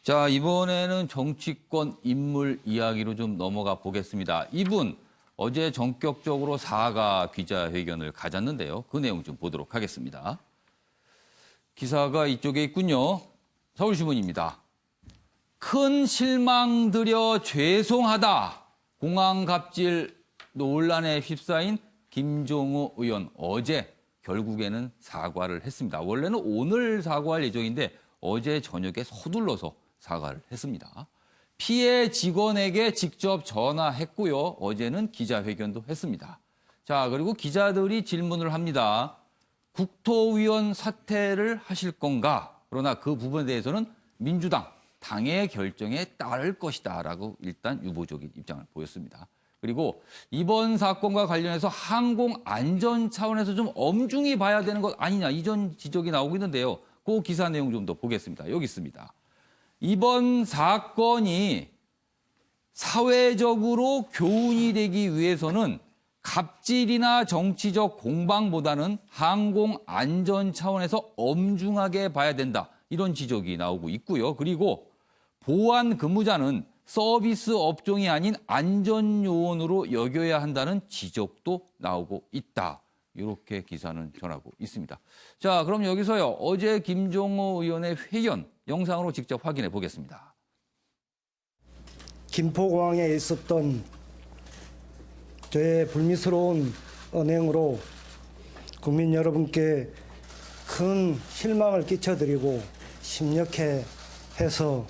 자, 이번에는 정치권 인물 이야기로 좀 넘어가 보겠습니다. 이분 어제 전격적으로 사과 기자회견을 가졌는데요. 그 내용 좀 보도록 하겠습니다. 기사가 이쪽에 있군요. 서울신문입니다. 큰 실망 드려 죄송하다. 공항 갑질 논란에 휩싸인 김종우 의원 어제 결국에는 사과를 했습니다. 원래는 오늘 사과할 예정인데 어제 저녁에 서둘러서 사과를 했습니다. 피해 직원에게 직접 전화했고요. 어제는 기자회견도 했습니다. 자, 그리고 기자들이 질문을 합니다. 국토위원 사퇴를 하실 건가? 그러나 그 부분에 대해서는 민주당, 당의 결정에 따를 것이다라고 일단 유보적인 입장을 보였습니다. 그리고 이번 사건과 관련해서 항공 안전 차원에서 좀 엄중히 봐야 되는 것 아니냐 이전 지적이 나오고 있는데요. 그 기사 내용 좀 더 보겠습니다. 여기 있습니다. 이번 사건이 사회적으로 교훈이 되기 위해서는 갑질이나 정치적 공방보다는 항공 안전 차원에서 엄중하게 봐야 된다. 이런 지적이 나오고 있고요. 그리고 보안 근무자는 서비스 업종이 아닌 안전요원으로 여겨야 한다는 지적도 나오고 있다. 이렇게 기사는 전하고 있습니다. 자, 그럼 여기서요. 어제 김종우 의원의 회견 영상으로 직접 확인해 보겠습니다. 김포공항에 있었던 저의 불미스러운 언행으로 국민 여러분께 큰 실망을 끼쳐드리고 심려케 해서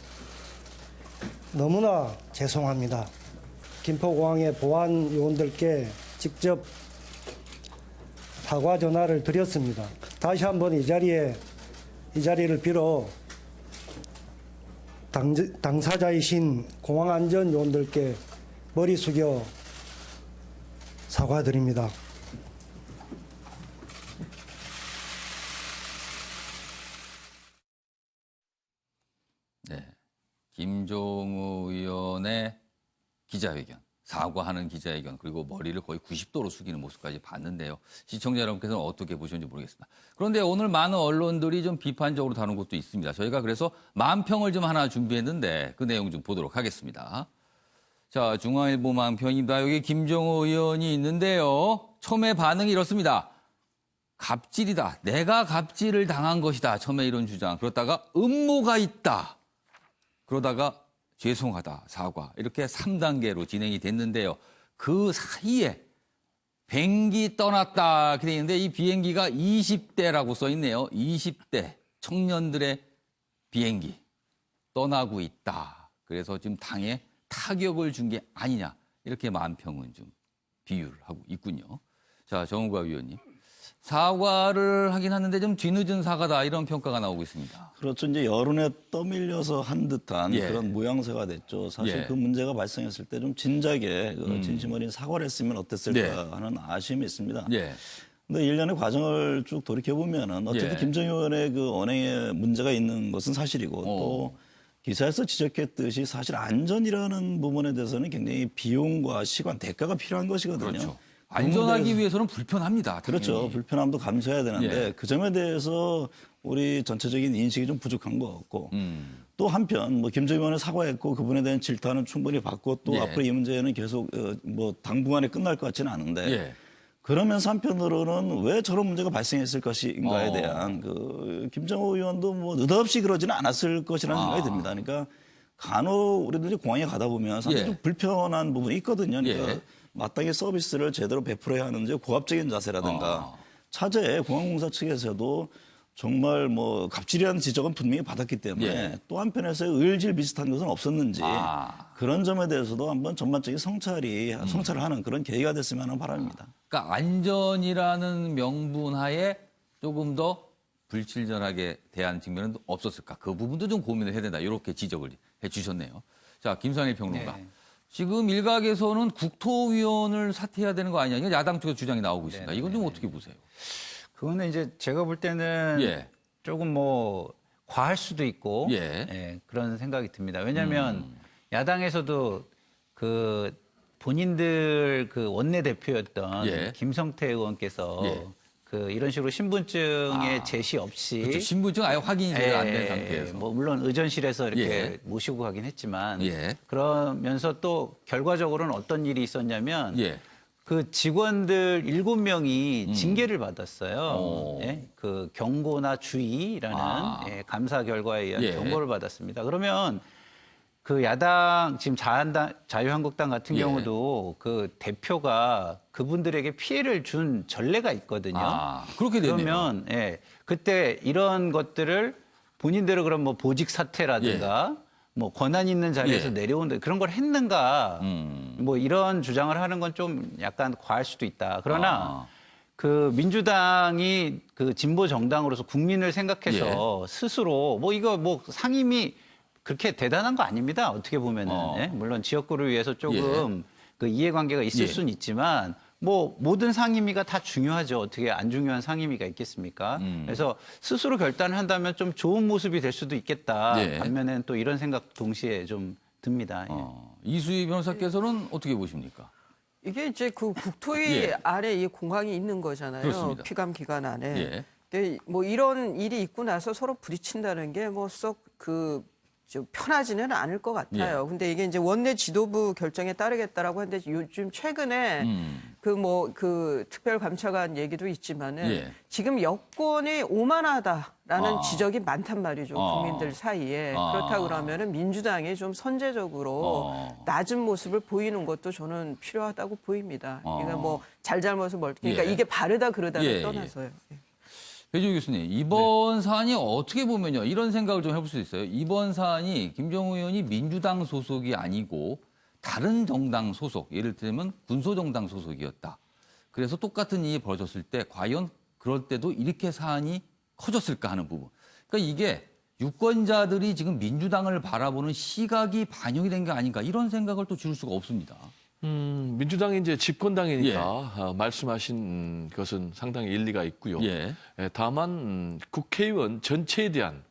너무나 죄송합니다. 김포공항의 보안 요원들께 직접 사과 전화를 드렸습니다. 다시 한번 이 자리를 빌어 당사자이신 공항안전요원들께 머리 숙여 사과드립니다. 네, 김종우 의원의 기자회견, 사과하는 기자회견, 그리고 머리를 거의 90도로 숙이는 모습까지 봤는데요. 시청자 여러분께서는 어떻게 보셨는지 모르겠습니다. 그런데 오늘 많은 언론들이 좀 비판적으로 다룬 것도 있습니다. 저희가 그래서 만평을 좀 하나 준비했는데 그 내용 좀 보도록 하겠습니다. 자, 중앙일보 만평입니다. 여기 김종우 의원이 있는데요. 처음에 반응이 이렇습니다. 갑질이다. 내가 갑질을 당한 것이다. 처음에 이런 주장. 그러다가 음모가 있다. 그러다가 죄송하다, 사과. 이렇게 3단계로 진행이 됐는데요. 그 사이에 비행기 떠났다. 이렇게 돼 있는데 이 비행기가 20대라고 써 있네요. 20대 청년들의 비행기 떠나고 있다. 그래서 지금 당에 타격을 준 게 아니냐. 이렇게 만평은 좀 비유를 하고 있군요. 자, 정우과 위원님. 사과를 하긴 하는데 좀 뒤늦은 사과다 이런 평가가 나오고 있습니다. 그렇죠. 이제 여론에 떠밀려서 한 듯한 예. 그런 모양새가 됐죠. 사실 예. 그 문제가 발생했을 때 좀 진작에 진심 어린 사과를 했으면 어땠을까 네. 하는 아쉬움이 있습니다. 예. 근데 일련의 과정을 쭉 돌이켜보면은 어쨌든 예. 김정희 의원의 그 언행에 문제가 있는 것은 사실이고 또 기사에서 지적했듯이 사실 안전이라는 부분에 대해서는 굉장히 비용과 시간, 대가가 필요한 것이거든요. 그렇죠. 안전하기 위해서는 불편합니다. 당연히. 그렇죠. 불편함도 감수해야 되는데 예. 그 점에 대해서 우리 전체적인 인식이 좀 부족한 것 같고 또 한편 뭐 김정희 의원은 사과했고 그분에 대한 질타는 충분히 받고 또 예. 앞으로 이 문제는 계속 뭐 당분간에 끝날 것 같지는 않은데 예. 그러면서 한편으로는 왜 저런 문제가 발생했을 것인가에 대한 그 김정호 의원도 뭐 느닷없이 그러지는 않았을 것이라는 생각이 듭니다. 그러니까 간혹 우리들이 공항에 가다 보면 상당히 예. 좀 불편한 부분이 있거든요. 그러니까 예. 마땅히 서비스를 제대로 베풀어야 하는지 고압적인 자세라든가 차제에 공항공사 측에서도 정말 뭐 갑질이라는 지적은 분명히 받았기 때문에 예. 또 한편에서 의일질 비슷한 것은 없었는지 그런 점에 대해서도 한번 전반적인 성찰을 하는 그런 계기가 됐으면 하는 바람입니다. 그러니까 안전이라는 명분 하에 조금 더 불친절하게 대한 측면은 없었을까? 그 부분도 좀 고민을 해야 된다. 이렇게 지적을 해 주셨네요. 자, 김상일 평론가. 네. 지금 일각에서는 국토위원을 사퇴해야 되는 거 아니냐. 이건 야당 쪽의 주장이 나오고 있습니다. 네, 이건 좀 어떻게 보세요? 그거는 이제 제가 볼 때는 예. 조금 뭐 과할 수도 있고 예. 예, 그런 생각이 듭니다. 왜냐하면 야당에서도 그 본인들 그 원내대표였던 예. 김성태 의원께서 예. 이런 식으로 신분증의 제시 없이 그렇죠. 신분증 아예 확인이 안 된 상태에서. 뭐 물론 의전실에서 이렇게 예. 모시고 가긴 했지만 예. 그러면서 또 결과적으로는 어떤 일이 있었냐면 예. 그 직원들 7명이 징계를 받았어요. 예? 그 경고나 주의라는 예, 감사 결과에 의한 예. 경고를 받았습니다. 그러면 그 야당 지금 자유한국당 같은 예. 경우도 그 대표가 그분들에게 피해를 준 전례가 있거든요. 그렇게 되네요. 그러면 예, 그때 이런 것들을 본인대로 그럼 뭐 보직 사퇴라든가 뭐 권한 있는 자리에서 예. 내려온다 그런 걸 했는가 뭐 이런 주장을 하는 건 좀 약간 과할 수도 있다. 그러나 그 민주당이 그 진보 정당으로서 국민을 생각해서 스스로 뭐 이거 뭐 상임위 그렇게 대단한 거 아닙니다. 어떻게 보면은 예? 물론 지역구를 위해서 조금 그 이해관계가 있을 수는 있지만 뭐 모든 상임위가 다 중요하죠. 어떻게 안 중요한 상임위가 있겠습니까? 그래서 스스로 결단을 한다면 좀 좋은 모습이 될 수도 있겠다. 예. 반면에는 또 이런 생각 동시에 좀 듭니다. 예. 이수희 변호사께서는 어떻게 보십니까? 이게 이제 그 국토위 예. 안에 이 공항이 있는 거잖아요. 그렇습니다. 피감 기관 안에. 예. 근데 뭐 이런 일이 있고 나서 서로 부딪힌다는 게 뭐 썩 좀 편하지는 않을 것 같아요. 근데 이게 이제 원내 지도부 결정에 따르겠다라고 하는데 요즘 최근에 그 특별감찰관 얘기도 있지만은 지금 여권이 오만하다라는 지적이 많단 말이죠. 국민들 사이에. 그렇다 그러면은 민주당이 좀 선제적으로 낮은 모습을 보이는 것도 저는 필요하다고 보입니다. 이거 뭐 잘잘못을 그러니까 이게 바르다 그르다를 떠나서요. 배종익 교수님, 이번 사안이 어떻게 보면요. 이런 생각을 좀 해볼 수 있어요. 이번 사안이 김정우 의원이 민주당 소속이 아니고 다른 정당 소속, 예를 들면 군소정당 소속이었다. 그래서 똑같은 일이 벌어졌을 때 과연 그럴 때도 이렇게 사안이 커졌을까 하는 부분. 그러니까 이게 유권자들이 지금 민주당을 바라보는 시각이 반영이 된 게 아닌가 이런 생각을 또 지울 수가 없습니다. 민주당이 이제 집권당이니까 말씀하신 것은 상당히 일리가 있고요. 다만 국회의원 전체에 대한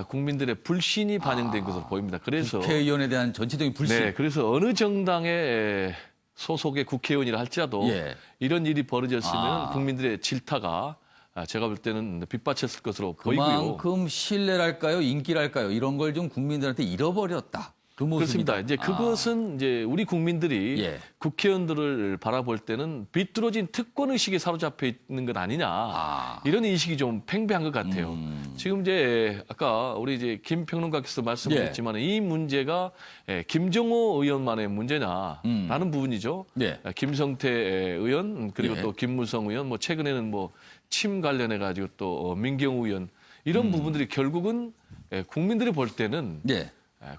국민들의 불신이 반영된 것으로 보입니다. 그래서 국회의원에 대한 전체적인 불신. 네, 그래서 어느 정당의 소속의 국회의원이라 할지라도 이런 일이 벌어졌으면 국민들의 질타가 제가 볼 때는 빗받쳤을 것으로 보이고요. 그만큼 신뢰랄까요, 인기랄까요, 이런 걸 좀 국민들한테 잃어버렸다. 그 모습이다. 그렇습니다. 이제 그것은 이제 우리 국민들이 국회의원들을 바라볼 때는 비뚤어진 특권 의식에 사로잡혀 있는 것 아니냐 이런 인식이 좀 팽배한 것 같아요. 지금 이제 아까 우리 이제 김 평론가께서 말씀하셨지만 이 문제가 김정호 의원만의 문제냐라는 부분이죠. 김성태 의원 그리고 또 김무성 의원 뭐 최근에는 뭐 침 관련해 가지고 또 민경우 의원 이런 부분들이 결국은 국민들이 볼 때는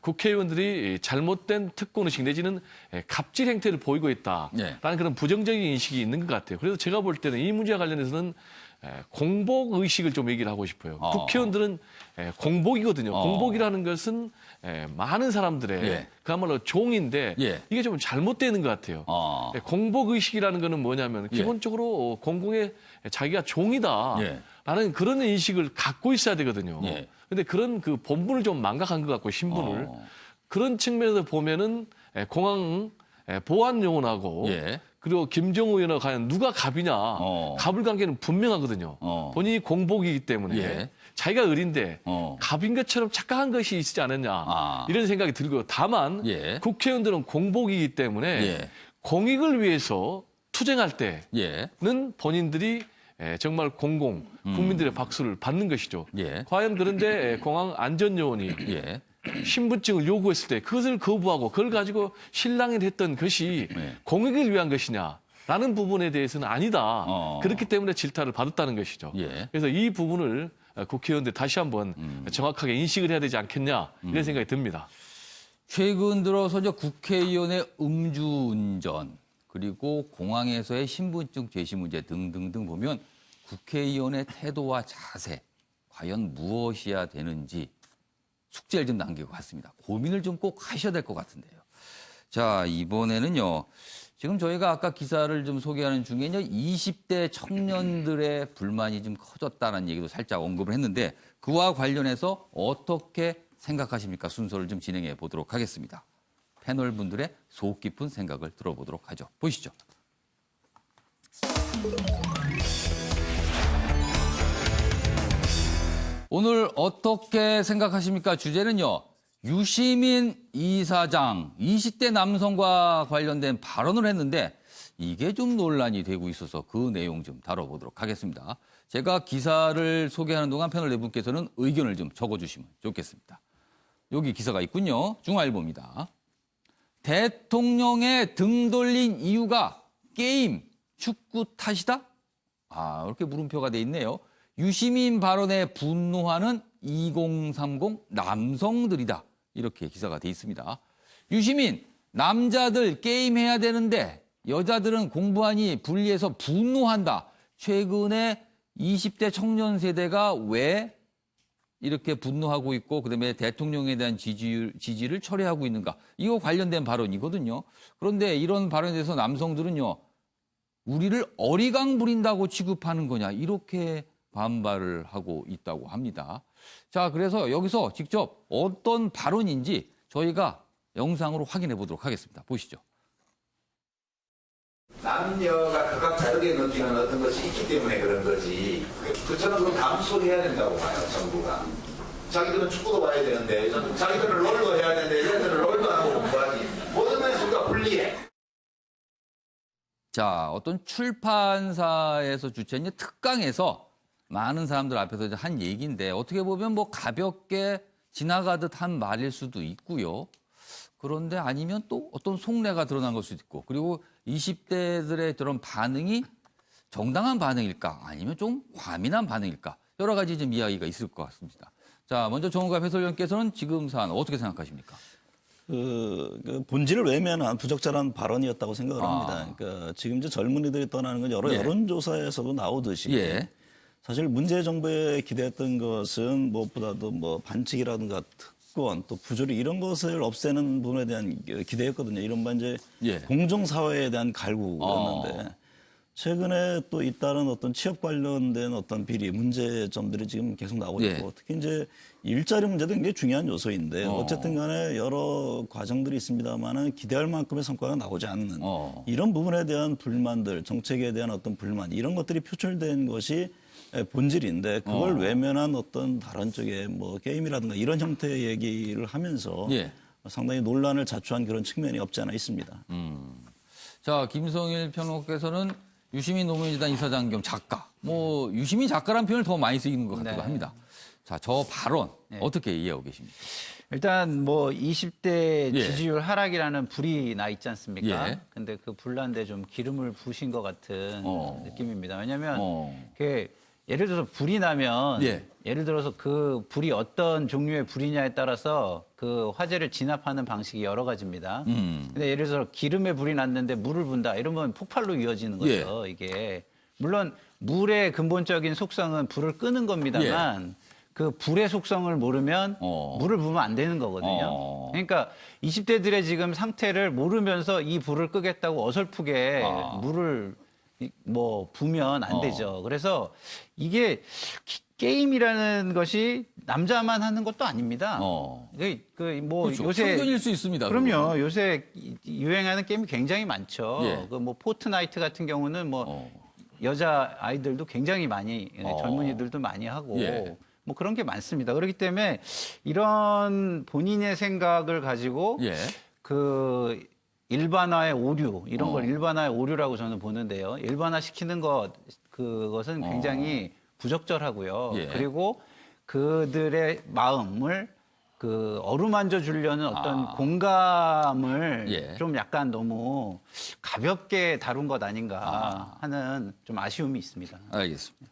국회의원들이 잘못된 특권의식 내지는 갑질 행태를 보이고 있다라는 그런 부정적인 인식이 있는 것 같아요. 그래서 제가 볼 때는 이 문제와 관련해서는 공복의식을 좀 얘기를 하고 싶어요. 국회의원들은 공복이거든요. 공복이라는 것은 많은 사람들의 그야말로 종인데 이게 좀 잘못되는 것 같아요. 공복의식이라는 거는 뭐냐면 기본적으로 공공의 자기가 종이다라는 그런 인식을 갖고 있어야 되거든요. 근데 그런 그 본분을 좀 망각한 것 같고 신분을 그런 측면에서 보면은 공항 보안 요원하고 그리고 김정우 의원하고 과연 누가 갑이냐 갑을 관계는 분명하거든요. 본인이 공복이기 때문에 자기가 을인데 갑인 것처럼 착각한 것이 있지 않았냐 이런 생각이 들고요. 다만 국회의원들은 공복이기 때문에 공익을 위해서 투쟁할 때는 본인들이 정말 국민들의 박수를 받는 것이죠. 과연 그런데 공항 안전요원이 신분증을 요구했을 때 그것을 거부하고 그걸 가지고 실랑이를 했던 것이 공익을 위한 것이냐라는 부분에 대해서는 아니다. 그렇기 때문에 질타를 받았다는 것이죠. 그래서 이 부분을 국회의원들 다시 한번 정확하게 인식을 해야 되지 않겠냐 이런 생각이 듭니다. 최근 들어서 이제 국회의원의 음주운전 그리고 공항에서의 신분증 제시 문제 등등등 보면 국회의원의 태도와 자세 과연 무엇이어야 되는지 숙제를 좀 남기고 갔습니다. 고민을 좀 꼭 하셔야 될 것 같은데요. 자, 이번에는요. 지금 저희가 아까 기사를 좀 소개하는 중에 20대 청년들의 불만이 좀 커졌다는 얘기도 살짝 언급을 했는데 그와 관련해서 어떻게 생각하십니까? 순서를 좀 진행해 보도록 하겠습니다. 패널 분들의 속 깊은 생각을 들어보도록 하죠. 보시죠. 오늘 어떻게 생각하십니까? 주제는요. 유시민 이사장 20대 남성과 관련된 발언을 했는데 이게 좀 논란이 되고 있어서 그 내용 좀 다뤄보도록 하겠습니다. 제가 기사를 소개하는 동안 패널 네 분께서는 의견을 좀 적어주시면 좋겠습니다. 여기 기사가 있군요. 중앙일보입니다. 대통령의 등 돌린 이유가 게임, 축구 탓이다? 이렇게 물음표가 돼 있네요. 유시민 발언에 분노하는 2030 남성들이다. 이렇게 기사가 돼 있습니다. 유시민, 남자들 게임해야 되는데 여자들은 공부하니 불리해서 분노한다. 최근에 20대 청년 세대가 왜 이렇게 분노하고 있고 그다음에 대통령에 대한 지지를 철회하고 있는가. 이거 관련된 발언이거든요. 그런데 이런 발언에 대해서 남성들은요. 우리를 어리광 부린다고 취급하는 거냐. 이렇게 반발을 하고 있다고 합니다. 자, 그래서 여기서 직접 어떤 발언인지 저희가 영상으로 확인해 보도록 하겠습니다. 보시죠. 남녀가 각각 다르게 느끼는 어떤 것이 있기 때문에 그런 거지. 저는 그걸 감수해야 된다고 봐요, 정부가. 자기들은 축구도 봐야 되는데, 자기들은 롤도 해야 되는데, 얘들은 롤도 안 하고 공부하지. 모든 면에서 우리가 불리해. 자, 어떤 출판사에서 주최한 특강에서 많은 사람들 앞에서 이제 한 얘기인데 어떻게 보면 뭐 가볍게 지나가듯 한 말일 수도 있고요. 그런데 아니면 또 어떤 속내가 드러난 걸 수도 있고 그리고 20대들의 그런 반응이 정당한 반응일까 아니면 좀 과민한 반응일까 여러 가지 좀 이야기가 있을 것 같습니다. 자, 먼저 정우갑 해설위원께서는 지금 사안 어떻게 생각하십니까? 그 본질을 외면한 부적절한 발언이었다고 생각을 합니다. 그러니까 지금 이제 젊은이들이 떠나는 건 여러 여론조사에서도 나오듯이 사실 문재 정부에 기대했던 것은 무엇보다도 뭐 반칙이라든가 특권 또 부조리 이런 것을 없애는 부분에 대한 기대였거든요. 이른바 이제 공정사회에 대한 갈구였는데 최근에 또 잇따른 어떤 취업 관련된 어떤 비리 문제점들이 지금 계속 나오고 있고 특히 이제 일자리 문제도 굉장히 중요한 요소인데 어쨌든 간에 여러 과정들이 있습니다만은 기대할 만큼의 성과가 나오지 않는 이런 부분에 대한 불만들 정책에 대한 어떤 불만 이런 것들이 표출된 것이 본질인데 그걸 외면한 어떤 다른 쪽에 뭐 게임이라든가 이런 형태의 얘기를 하면서 상당히 논란을 자초한 그런 측면이 없지 않아 있습니다. 자, 김성일 평론가께서는 유시민 노무현재단 이사장 겸 작가. 뭐 유시민 작가라는 표현을 더 많이 쓰이는 것 같기도 합니다. 자, 저 발언 어떻게 이해하고 계십니까? 일단 뭐 20대 지지율 하락이라는 불이 나 있지 않습니까? 근데 그 불난데 좀 기름을 부으신 것 같은 느낌입니다. 왜냐하면 예를 들어서 불이 나면 예를 들어서 그 불이 어떤 종류의 불이냐에 따라서 그 화재를 진압하는 방식이 여러 가지입니다. 근데 예를 들어서 기름에 불이 났는데 물을 붓는다 이러면 폭발로 이어지는 거죠. 이게 물론 물의 근본적인 속성은 불을 끄는 겁니다만 그 불의 속성을 모르면 물을 부으면 안 되는 거거든요. 그러니까 20대들의 지금 상태를 모르면서 이 불을 끄겠다고 어설프게 물을 뭐 부면 안 되죠. 그래서 이게 게임이라는 것이 남자만 하는 것도 아닙니다. 뭐 그렇죠. 요새 편견일 수 있습니다. 그럼요. 그건. 요새 유행하는 게임이 굉장히 많죠. 그 뭐 포트나이트 같은 경우는 뭐 여자 아이들도 굉장히 많이 젊은이들도 많이 하고 뭐 그런 게 많습니다. 그렇기 때문에 이런 본인의 생각을 가지고 그 일반화의 오류 이런 걸 일반화의 오류라고 저는 보는데요. 일반화시키는 그것은 굉장히 부적절하고요. 그리고 그들의 마음을 그 어루만져 주려는 어떤 공감을 좀 약간 너무 가볍게 다룬 것 아닌가 하는 좀 아쉬움이 있습니다. 알겠습니다.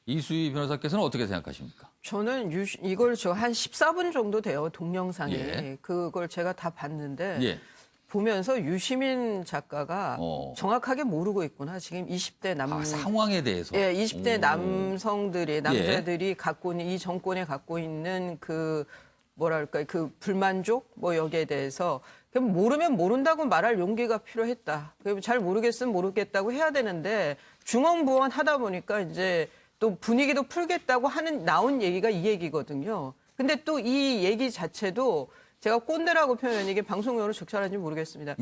이수희 변호사께서는 어떻게 생각하십니까? 저는 이걸 한 14분 정도 돼요. 동영상이. 그걸 제가 다 봤는데 보면서 유시민 작가가 정확하게 모르고 있구나. 지금 20대 상황에 대해서. 20대 남자들이 갖고 있는 이 정권에 갖고 있는 그 뭐랄까 그 불만족 뭐 여기에 대해서 모르면 모른다고 말할 용기가 필요했다. 잘 모르겠으면 모르겠다고 해야 되는데 중언부언 하다 보니까 이제 또 분위기도 풀겠다고 나온 얘기가 이 얘기거든요. 근데 또 이 얘기 자체도 제가 꼰대라고 표현하는 이게 방송용으로 적절한지 모르겠습니다.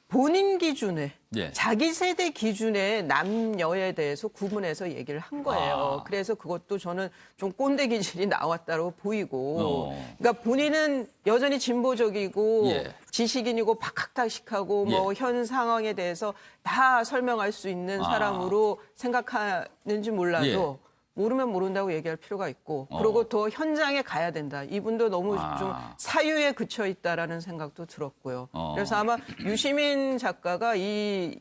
본인 기준에 예. 자기 세대 기준의 남녀에 대해서 구분해서 얘기를 한 거예요. 그래서 그것도 저는 좀 꼰대 기질이 나왔다고 보이고, 그러니까 본인은 여전히 진보적이고 예. 지식인이고 박학다식하고 뭐 현 상황에 대해서 다 설명할 수 있는 사람으로 생각하는지 몰라도. 모르면 모른다고 얘기할 필요가 있고, 그리고 더 현장에 가야 된다. 이분도 너무 좀 사유에 그쳐 있다라는 생각도 들었고요. 그래서 아마 유시민 작가가 이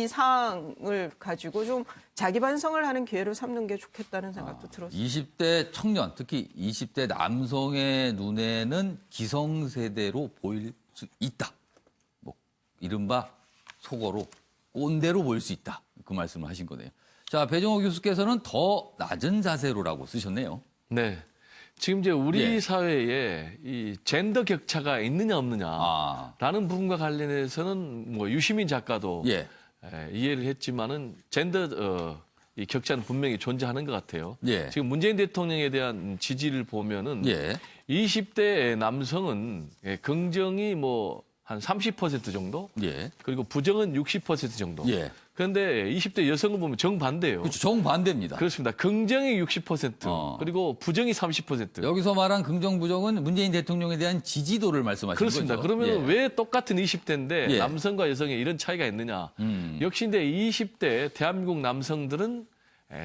사항을 가지고 좀 자기 반성을 하는 기회로 삼는 게 좋겠다는 생각도 들었어요. 20대 청년, 특히 20대 남성의 눈에는 기성세대로 보일 수 있다. 뭐 이른바 속어로 꼰대로 보일 수 있다. 그 말씀을 하신 거네요. 자, 배정호 교수께서는 더 낮은 자세로라고 쓰셨네요. 네. 지금 이제 우리 예. 사회에 이 젠더 격차가 있느냐 없느냐라는 부분과 관련해서는 뭐 유시민 작가도 예. 이해를 했지만은 젠더 이 격차는 분명히 존재하는 것 같아요. 예. 지금 문재인 대통령에 대한 지지를 보면은 예. 20대 남성은 긍정이 뭐 한 30% 정도, 예. 그리고 부정은 60% 정도. 예. 그런데 20대 여성을 보면 정반대예요. 그렇죠. 정반대입니다. 그렇습니다. 긍정이 60%, 그리고 부정이 30%. 여기서 말한 긍정, 부정은 문재인 대통령에 대한 지지도를 말씀하시는 그렇습니다. 거죠. 그러면 예. 왜 똑같은 20대인데 예. 남성과 여성에 이런 차이가 있느냐. 역시 이제 20대 대한민국 남성들은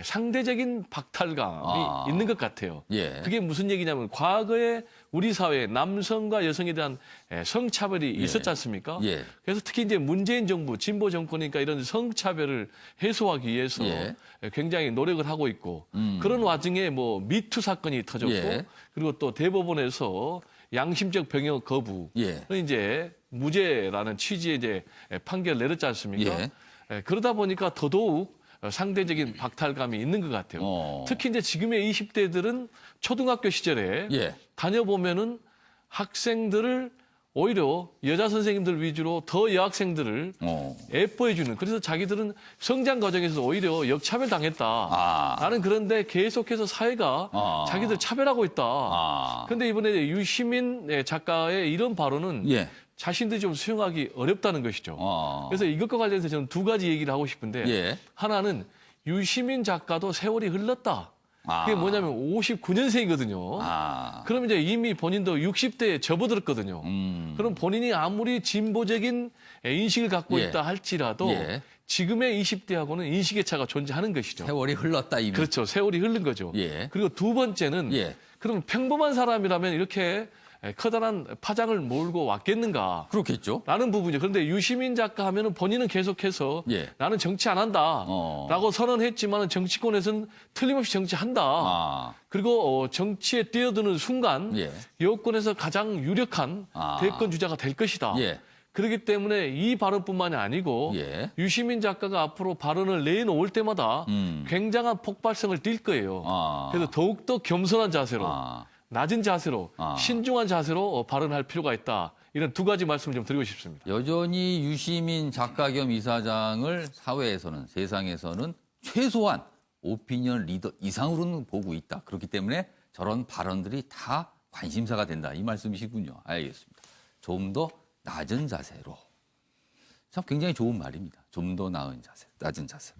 상대적인 박탈감이 있는 것 같아요. 예. 그게 무슨 얘기냐면 과거에 우리 사회에 남성과 여성에 대한 성차별이 있었지 않습니까? 예. 그래서 특히 이제 문재인 정부, 진보 정권이니까 이런 성차별을 해소하기 위해서 예. 굉장히 노력을 하고 있고 그런 와중에 뭐 미투 사건이 터졌고 예. 그리고 또 대법원에서 양심적 병역 거부 예. 이제 무죄라는 취지의 이제 판결을 내렸지 않습니까? 예. 그러다 보니까 더더욱 상대적인 박탈감이 있는 것 같아요. 특히 이제 지금의 20대들은 초등학교 시절에 예. 다녀보면은 학생들을 오히려 여자 선생님들 위주로 더 여학생들을 예뻐해주는, 그래서 자기들은 성장 과정에서 오히려 역차별 당했다. 나는 그런데 계속해서 사회가 자기들 차별하고 있다. 그런데 이번에 유시민 작가의 이런 발언은 예. 자신들이 좀 수용하기 어렵다는 것이죠. 그래서 이것과 관련해서 저는 두 가지 얘기를 하고 싶은데 예. 하나는 유시민 작가도 세월이 흘렀다. 그게 뭐냐면 59년생이거든요. 그럼 이제 이미 본인도 60대에 접어들었거든요. 그럼 본인이 아무리 진보적인 인식을 갖고 예. 있다 할지라도 예. 지금의 20대하고는 인식의 차가 존재하는 것이죠. 세월이 흘렀다 이미. 그렇죠. 세월이 흐른 거죠. 예. 그리고 두 번째는 예. 그럼 평범한 사람이라면 이렇게 커다란 파장을 몰고 왔겠는가? 그렇겠죠. 라는 부분이죠. 그런데 유시민 작가 하면은 본인은 계속해서 예. 나는 정치 안 한다. 라고 선언했지만은 정치권에서는 틀림없이 정치한다. 그리고 정치에 뛰어드는 순간 예. 여권에서 가장 유력한 대권 주자가 될 것이다. 예. 그렇기 때문에 이 발언뿐만이 아니고 예. 유시민 작가가 앞으로 발언을 내놓을 때마다 굉장한 폭발성을 띌 거예요. 그래서 더욱더 겸손한 자세로 낮은 자세로 신중한 자세로 발언할 필요가 있다. 이런 두 가지 말씀을 좀 드리고 싶습니다. 여전히 유시민 작가 겸 이사장을 사회에서는, 세상에서는 최소한 오피니언 리더 이상으로는 보고 있다. 그렇기 때문에 저런 발언들이 다 관심사가 된다. 이 말씀이시군요. 알겠습니다. 좀 더 낮은 자세로. 참 굉장히 좋은 말입니다. 좀 더 낮은 자세.